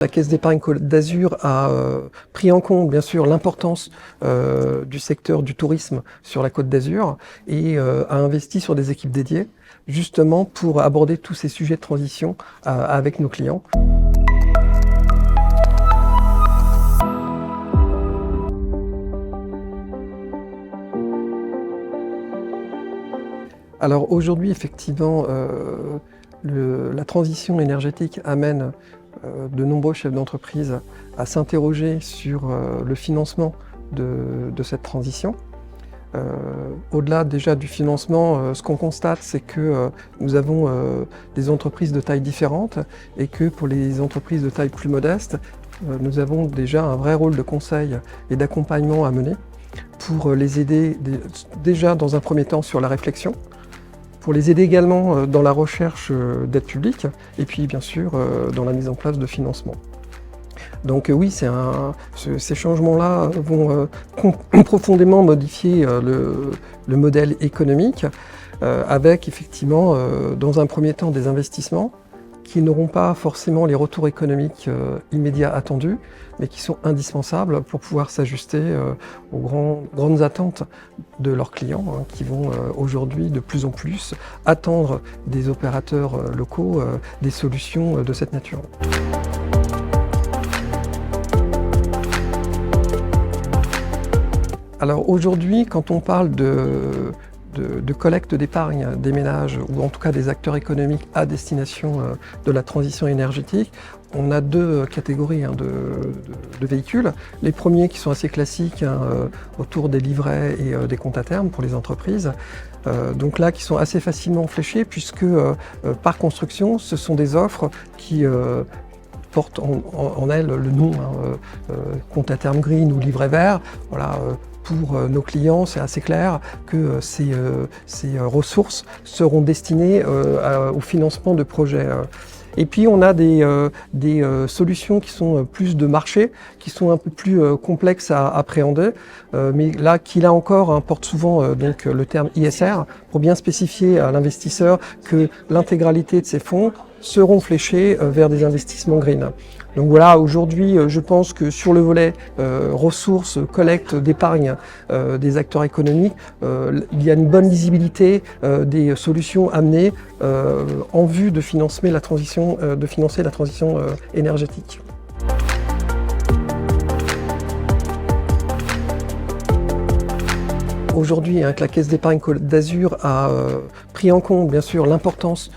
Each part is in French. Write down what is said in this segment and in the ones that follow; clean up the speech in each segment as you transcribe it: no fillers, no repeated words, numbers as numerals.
La Caisse d'épargne Côte d'Azur a pris en compte, bien sûr, l'importance du secteur du tourisme sur la Côte d'Azur et a investi sur des équipes dédiées, justement pour aborder tous ces sujets de transition avec nos clients. Alors aujourd'hui, effectivement, la transition énergétique amène de nombreux chefs d'entreprise à s'interroger sur le financement de cette transition. Au-delà déjà du financement, ce qu'on constate, c'est que nous avons des entreprises de taille différentes et que pour les entreprises de taille plus modeste, nous avons déjà un vrai rôle de conseil et d'accompagnement à mener pour les aider déjà dans un premier temps sur la réflexion, pour les aider également dans la recherche d'aides publiques et puis bien sûr dans la mise en place de financement. Donc oui, ces changements-là vont profondément modifier le modèle économique avec effectivement dans un premier temps des investissements qui n'auront pas forcément les retours économiques immédiats attendus, mais qui sont indispensables pour pouvoir s'ajuster aux grandes attentes de leurs clients, qui vont aujourd'hui de plus en plus attendre des opérateurs locaux des solutions de cette nature. Alors aujourd'hui, quand on parle de collecte d'épargne des ménages, ou en tout cas des acteurs économiques à destination de la transition énergétique, on a deux catégories de véhicules. Les premiers qui sont assez classiques autour des livrets et des comptes à terme pour les entreprises. Donc là, qui sont assez facilement fléchés puisque par construction, ce sont des offres qui portent en elles le nom compte à terme green ou livret vert. Voilà, pour nos clients, c'est assez clair que ces ressources seront destinées au financement de projets. Et puis on a des solutions qui sont plus de marché, qui sont un peu plus complexes à appréhender, mais là qui là encore portent souvent donc le terme ISR pour bien spécifier à l'investisseur que l'intégralité de ces fonds seront fléchés vers des investissements green. Donc voilà, aujourd'hui, je pense que sur le volet ressources, collecte d'épargne des acteurs économiques, il y a une bonne lisibilité des solutions amenées en vue de financer la transition énergétique. Aujourd'hui, la Caisse d'épargne Côte d'Azur a pris en compte, bien sûr, l'importance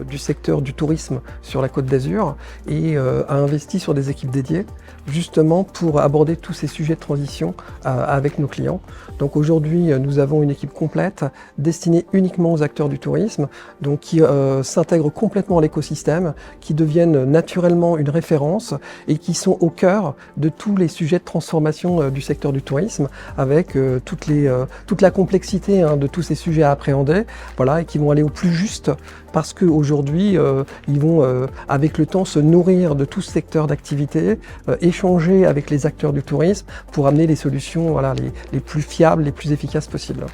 du secteur du tourisme sur la Côte d'Azur et a investi sur des équipes dédiées, justement pour aborder tous ces sujets de transition avec nos clients. Donc aujourd'hui, nous avons une équipe complète destinée uniquement aux acteurs du tourisme, donc qui s'intègrent complètement à l'écosystème, qui deviennent naturellement une référence et qui sont au cœur de tous les sujets de transformation du secteur du tourisme, avec toute la complexité de tous ces sujets à appréhender, voilà, et qui vont aller au plus juste parce qu'aujourd'hui, ils vont, avec le temps, se nourrir de tout ce secteur d'activité, échanger avec les acteurs du tourisme pour amener les solutions, voilà, les plus fiables, les plus efficaces possibles.